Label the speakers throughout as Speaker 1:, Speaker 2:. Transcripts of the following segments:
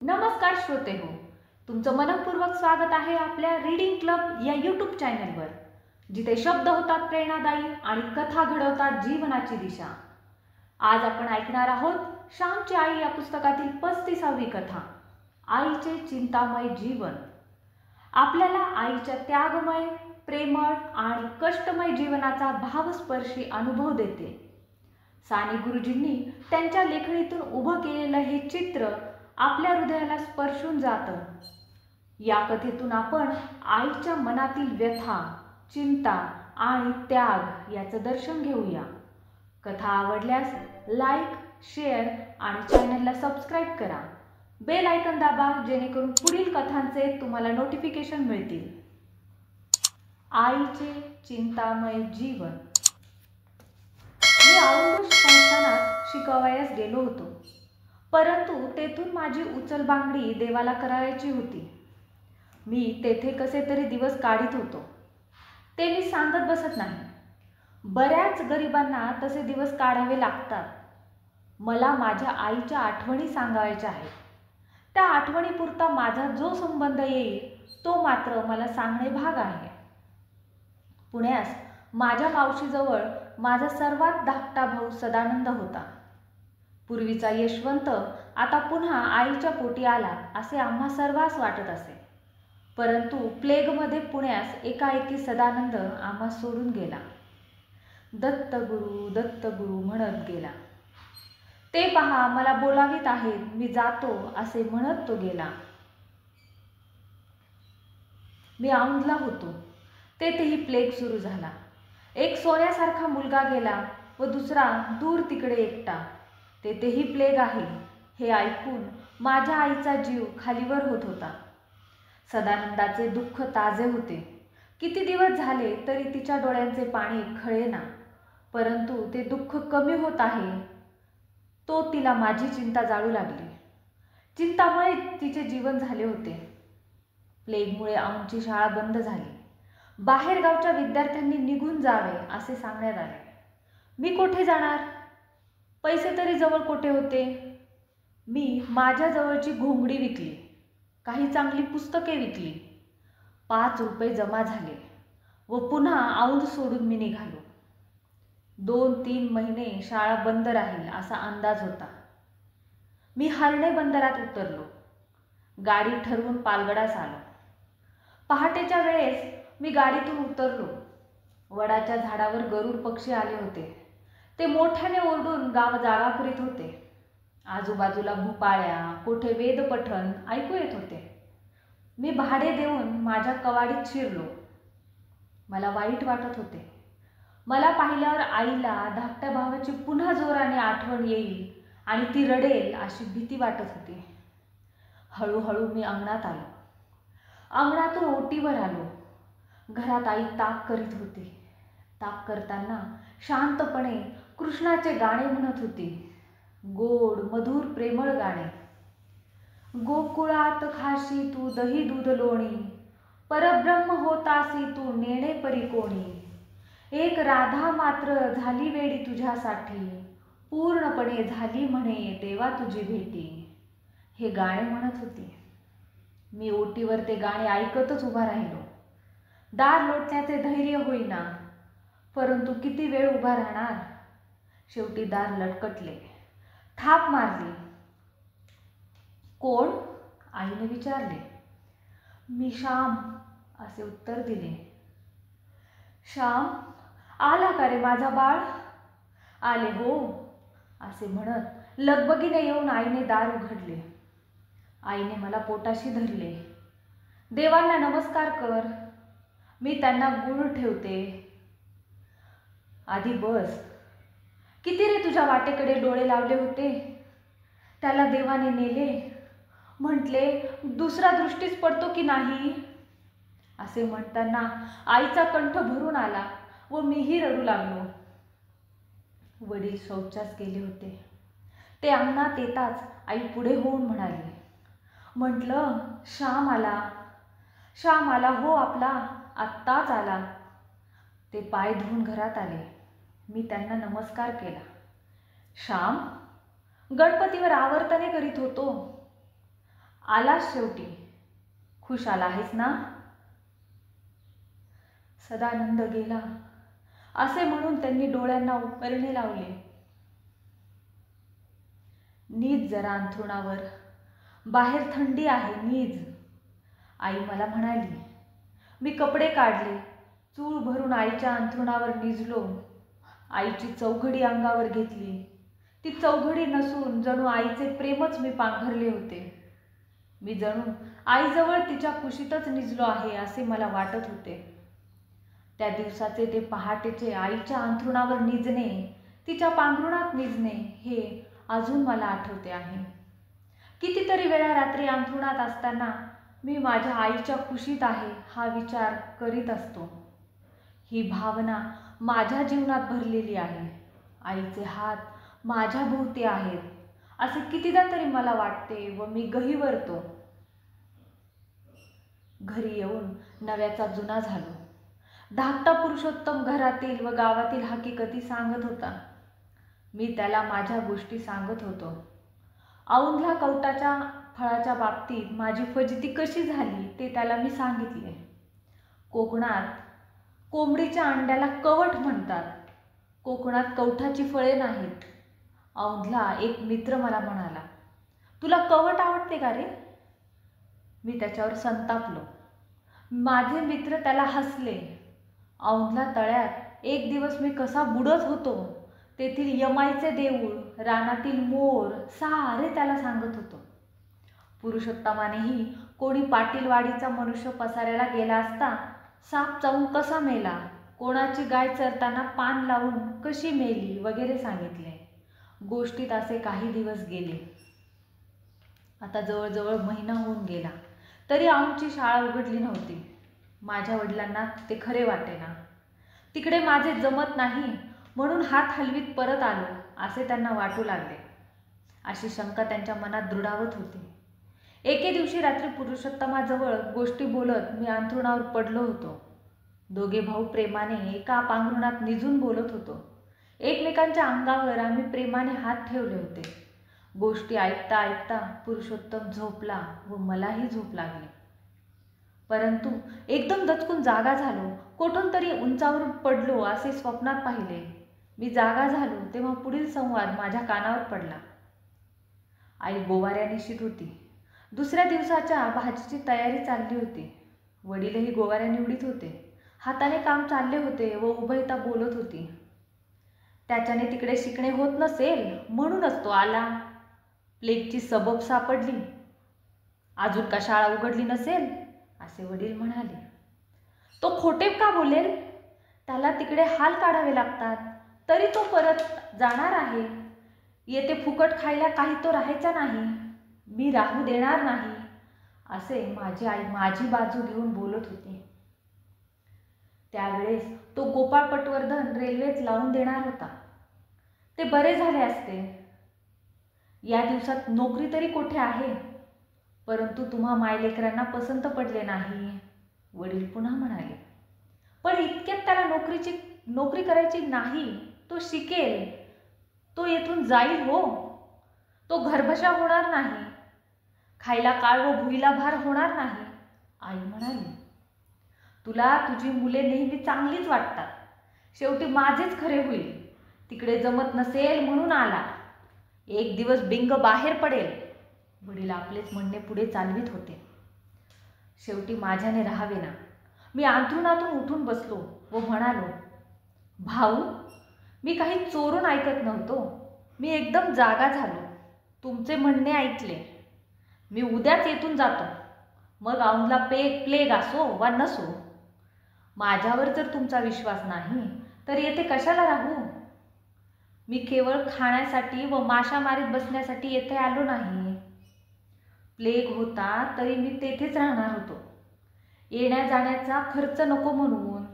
Speaker 1: नमस्कार श्रोते हो, तुमचं मनपूर्वक स्वागत आहे आपल्या रीडिंग क्लब या यूट्यूब चॅनलवर, जिथे शब्द होतात प्रेरणादायी आणि कथा घडवतात जीवनाची दिशा. आज आपण ऐकणार आहोत श्यामची आई या पुस्तकातील 35वी कथा, आईचे चिंतामय जीवन. आपल्याला आईच्या त्यागमय, प्रेमळ आणि कष्टमय जीवनाचा भावस्पर्शी अनुभव देते. साने गुरुजींनी त्यांच्या लेखणीतून उभं केलेलं हे चित्र आपल्या हृदयाला स्पर्शून जातं. या कथेतून आपण आईच्या मनातील व्यथा, चिंता आणि त्याग याचं दर्शन घेऊया. कथा आवडल्यास लाईक, शेअर आणि चॅनलला सबस्क्राईब करा. बेल आयकॉन दाबा, जेणेकरून पुढील कथांचे तुम्हाला नोटिफिकेशन मिळतील. आईचे चिंतामय जीवन. मी औंध संस्थानात शिकवायला गेलो होतो, परंतु तेथून माझी उचलबांगडी देवाला करायची होती. मी तेथे कसे तरी दिवस काढीत होतो. ते मी सांगत बसत नाही. बऱ्याच गरिबांना तसे दिवस काढावे लागतात. मला माझ्या आईच्या आठवणी सांगायच्या आहेत. त्या आठवणीपुरता माझा जो संबंध येईल तो मात्र मला सांगणे भाग आहे. पुण्यास माझ्या मावशीजवळ माझा सर्वात धाकटा भाऊ सदानंद होता. पूर्वीचा यशवंत आता पुन्हा आईच्या पोटी आला असे आम्हा सर्वांस वाटत असे. परंतु प्लेगमध्ये पुण्यास एकाएकी सदानंद आम्हा सोडून गेला. दत्तगुरु दत्तगुरु म्हणत गेला. ते पहा, मला बोलावित आहेत, मी जातो असे म्हणत तो गेला. मी औंधला होतो. तेथेही प्लेग सुरू झाला. एक सोन्यासारखा मुलगा गेला व दुसरा दूर तिकडे एकटा. तेथेही प्लेग आहे हे ऐकून माझ्या आईचा जीव खालीवर होत होता. सदानंदाचे दुःख ताजे होते. किती दिवस झाले तरी तिच्या डोळ्यांचे पाणी खळेना, परंतु ते दुःख कमी होत आहे तो तिला माझी चिंता जाळू लागली. चिंतामुळे तिचे जीवन झाले होते. प्लेगमुळे औंधची शाळा बंद झाली. बाहेरगावच्या विद्यार्थ्यांनी निघून जावे असे सांगण्यात आले. मी कोठे जाणार? पैसे तरी जवळ कोठे होते? मी माझ्या जवळची घोंगडी विकली, काही चांगली पुस्तके विकली. 5 रुपये जमा झाले व पुन्हा औंध सोडून मी निघालो. 2-3 महिने शाळा बंद राहील असा अंदाज होता. मी हर्णे बंदरात उतरलो. गाडी ठरवून पालगडास आलो. पहाटेच्या वेळेस मी गाडीतून उतरलो. वडाच्या झाडावर गरुड पक्षी आले होते. ते मोठ्याने ओरडून गाव जागा करीत होते. आजूबाजूला भोपाळ्या, कोठे वेदपठण ऐकू येत होते. मी भाडे देऊन माझ्या कवाडीत शिरलो. मला वाईट वाटत होते. मला पाहिल्यावर आईला धाकट्या भावाची पुन्हा जोराने आठवण येईल आणि ती रडेल अशी भीती वाटत होती. हळूहळू मी अंगणात आलो. अंगणातून ओटीवर आलो. घरात आई ताक करीत होती. ताक करताना शांतपणे कृष्णाचे गाणे म्हणत होती. गोड मधुर प्रेमळ गाणे. गोकुळात खाशी तू दही दूध लोणी, परब्रह्म होतासी तू नेणे परी कोणी. एक राधा मात्र झाली वेडी तुझ्यासाठी, पूर्णपणे झाली म्हणे देवा तुझी भेटी. हे गाणे म्हणत होती. मी ओटीवर ते गाणे ऐकतच उभा राहिलो. दार लोटण्याचे धैर्य होईना, परंतु किती वेळ उभा राहणार. शेवटी दार लटकटले. थाप मारली. कोण? आईने विचारले. मी श्याम असे उत्तर दिले. श्याम, आला का रे माझा बाळ? आले हो असे म्हणत लगबगीने येऊन आईने दार उघडले. आईने मला पोटाशी धरले. देवांना नमस्कार कर, मी त्यांना गुळ ठेवते. आधी बस. किती रे तुझ्या वाटेकडे डोळे लावले होते, त्याला देवाने नेले. म्हटले दुसरा दृष्टीच पडतो की नाही. असे म्हणताना आईचा कंठ भरून आला व मीही रडू लागलो. वडील शौचास गेले होते. ते अंगणात येताच आई पुढे होऊन म्हणाली. म्हटलं श्याम आला, श्याम आला हो आपला, आत्ताच आला. ते पाय धुवून घरात आले. मी त्यांना नमस्कार केला. श्याम, गणपतीवर आवर्तने करीत होतो. आलास शेवटी. खुशाल आहेस ना? सदानंद गेला असे म्हणून त्यांनी डोळ्यांना उपरणे लावले. नीज जरा अंथरुणावर, बाहेर थंडी आहे, नीज. आई मला म्हणाली. मी कपडे काढले, चूळ भरून आईच्या अंथरुणावर निजलो. आईची चौघडी अंगावर घेतली. ती चौघडी नसून जणू आईचे प्रेमच मी पांघरले होते. मी जणू आईजवळ तिच्या कुशीतच निजलो आहे असे मला वाटत होते. त्या दिवसाचे ते पहाटेचे आईच्या अंथरुणावर निजणे, तिच्या पांघरुणात निजणे हे अजून मला आठवते आहे. कितीतरी वेळा रात्री अंथरुणात असताना मी माझ्या आईच्या कुशीत आहे हा विचार करीत असतो. ही भावना माझ्या जीवनात भरलेली आहे. आईचे हात माझ्या भोवती आहेत असे कितीदा तरी मला वाटते व मी गहिवरतो. घरी येऊन नव्याचा जुना झालो. धाकटा पुरुषोत्तम घरातील व गावातील हकीकती सांगत होता. मी त्याला माझ्या गोष्टी सांगत होतो. औंधला कवटाच्या फळाच्या बाबतीत माझी फजिती कशी झाली ते त्याला मी सांगितले. कोकणात कोंबडीच्या अंड्याला कवट म्हणतात. कोकणात कवठाची फळे नाहीत. औंधला एक मित्र मला म्हणाला, तुला कवट आवडते का रे? मी त्याच्यावर संतापलो. माझे मित्र त्याला हसले. औंधला तळ्यात एक दिवस मी कसा बुडत होतो, तेथील यमाईचे देऊळ, रानातील मोर सारे त्याला सांगत होतो. पुरुषोत्तमानेही कोणी पाटीलवाडीचा मनुष्य पसाऱ्याला गेला असता साप चावून कसा मेला, कोणाची गाय चरताना पान लावून कशी मेली वगैरे सांगितले. गोष्टीत असे काही दिवस गेले. आता जवळजवळ महिना होऊन गेला तरी आमची शाळा उघडली नव्हती. माझ्या वडिलांना ते खरे वाटेना. तिकडे माझे जमत नाही म्हणून हात हलवीत परत आलो असे त्यांना वाटू लागले. अशी शंका त्यांच्या मनात दृढावत होती. एके दिवशी रात्री पुरुषोत्तमाजवळ गोष्टी बोलत मी अंथरुणावर पडलो होतो. दोघे भाऊ प्रेमाने एका पांघरुणात निजून बोलत होतो. एकमेकांच्या अंगावर आम्ही प्रेमाने हात ठेवले होते. गोष्टी ऐकता ऐकता पुरुषोत्तम झोपला व मलाही झोप लागली. परंतु एकदम दचकून जागा झालो. कोठून तरी उंचावरून पडलो असे स्वप्नात पाहिले. मी जागा झालो तेव्हा पुढील संवाद माझ्या कानावर पडला. आई गोवाऱ्या निशीत होती. दुसऱ्या दिवसाच्या भाजीची तयारी चालली होती. वडीलही गोवाऱ्या निवडीत होते. हाताने काम चालले होते व उभयता बोलत होती. त्याच्याने तिकडे शिकणे होत नसेल म्हणूनच तो आला. प्लेगची सबब सापडली. अजून का शाळा उघडली नसेल असे वडील म्हणाले. तो खोटे का बोलेल? त्याला तिकडे हाल काढावे लागतात तरी तो परत जाणार आहे. येथे फुकट खायला काही तो राहायचा नाही. मी राहू देणार नाही असे माझी आई माझी बाजू घेऊन बोलत होती. त्यावेळेस तो गोपाळ पटवर्धन रेल्वेत लावून देणार होता. ते बरे झाले असते. या दिवसात नोकरी तरी कोठे आहे? परंतु तुम्हा मायलेकरांना पसंत पडले नाही, वडील पुन्हा म्हणाले. पण इतक्यात त्याला नोकरी करायची नाही. तो शिकेल, तो येथून जाईल हो. तो घरबशा होणार नाही. खायला काळ व भुईला भार होणार नाही. आई म्हणाली, तुला तुझी मुले नेहमी चांगलीच वाटतात. शेवटी माझेच खरे होईल. तिकडे जमत नसेल म्हणून आला. एक दिवस बिंग बाहेर पडेल. वडील आपलेच म्हणणे पुढे चालवित होते. शेवटी माझ्याने राहावे ना. मी अंथरुणातून उठून बसलो व म्हणालो, भाऊ, मी काही चोरून ऐकत नव्हतो. मी एकदम जागा झालो. तुमचे म्हणणे ऐकले. मी उद्याच येथून जातो. मग औंधला प्लेग असो वा नसो. माझ्यावर जर तुमचा विश्वास नाही तर येथे कशाला राहू? मी केवळ खाण्यासाठी व माशा मारीत बसण्यासाठी येथे आलो नाही. प्लेग होता तरी मी तेथेच राहणार होतो. येण्या जाण्याचा खर्च नको म्हणून.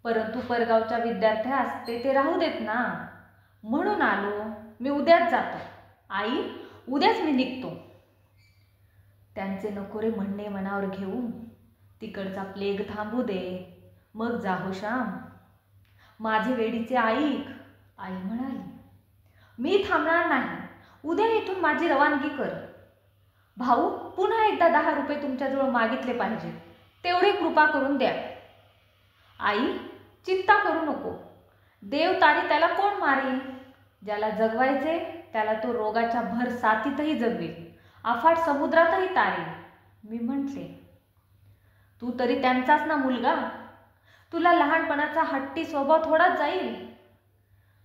Speaker 1: परंतु परगावच्या विद्यार्थ्यास तेथे राहू देत ना, म्हणून आलो. मी उद्याच जातो. आई, उद्याच मी निघतो. त्यांचे नकोरे म्हणणे मनावर घेऊन तिकडचा प्लेग थांबू दे, मग जाहो श्याम. माझे वेडीचे ऐक, आई म्हणाली. मी थांबणार नाही. उद्या इथून माझी रवानगी कर. भाऊ, पुन्हा एकदा 10 रुपये तुमच्याजवळ मागितले पाहिजे, तेवढे कृपा करून द्या. आई, चिंता करू नको. देव तारी त्याला कोण मारी? ज्याला जगवायचे त्याला तो रोगाच्या भर साथीतही जगवेल, अफाट समुद्रातही तारेल. मी म्हटले, तू तरी त्यांचाच ना मुलगा. तुला लहानपणाचा हट्टी स्वभाव थोडाच जाईल.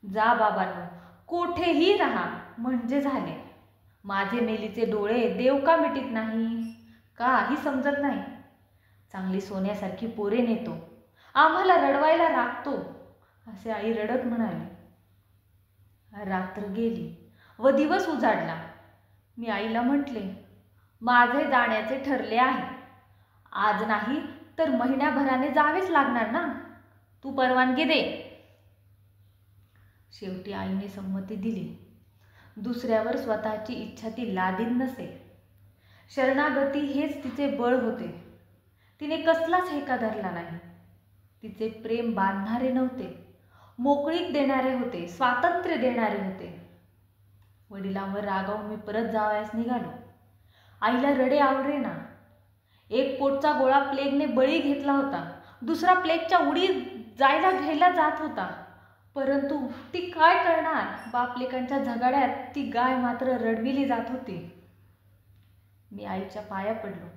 Speaker 1: जा बाबांनो, कोठेही राहा म्हणजे झाले. माझे मेलीचे डोळे देव का मिटीत नाही? काही समजत नाही. चांगली सोन्यासारखी पोरे नेतो, आम्हाला रडवायला राखतो, असे आई रडत म्हणाली. रात्र गेली व दिवस उजाडला. मी आईला म्हटले, माझे जाण्याचे ठरले आहे. आज नाही तर महिन्याभराने जावेच लागणार ना. तू परवानगी दे. शेवटी आईने संमती दिली. दुसऱ्यावर स्वतःची इच्छा ती लादीत नसे. शरणागती हेच तिचे बळ होते. तिने कसलाच हेका धरला नाही. तिचे प्रेम बांधणारे नव्हते, मोकळीक देणारे होते, स्वातंत्र्य देणारे होते. वडिलांवर रागावून मी परत जावयास निघालो. आईला रडे आवडेना. एक पोटचा गोळा प्लेगने बळी घेतला होता, दुसरा प्लेगच्या उडी जायला घ्यायला जात होता. परंतु ती काय करणार? बापलेकांच्या झगाड्यात ती गाय मात्र रडविली जात होती. मी आईच्या पाया पडलो,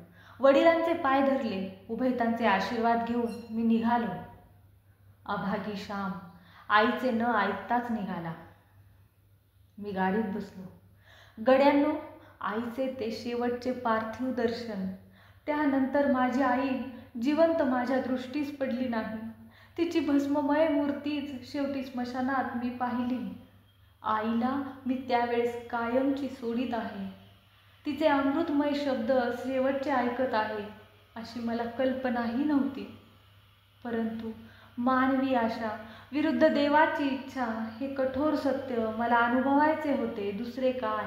Speaker 1: वडिलांचे पाय धरले, उभयतांचे आशीर्वाद घेऊन मी निघालो. अभागी श्याम आईचे न ऐकताच निघाला. मी गाडीत बसलो. गड्यांनो, आईचे ते शेवटचे पार्थिव दर्शन. त्यानंतर माझी आई जिवंत माझ्या दृष्टीस पडली नाही. तिची भस्ममय मूर्तीच शेवटी स्मशानात मी पाहिली. आईला मी त्यावेळेस कायमची सोडीत आहे. तिचे अमृतमय शब्द शेवटचे ऐकत आहे अशी मला कल्पनाही नव्हती. परंतु मानवी आशा विरुद्ध देवाची इच्छा हे कठोर सत्य मला अनुभवायचे होते, दुसरे काय.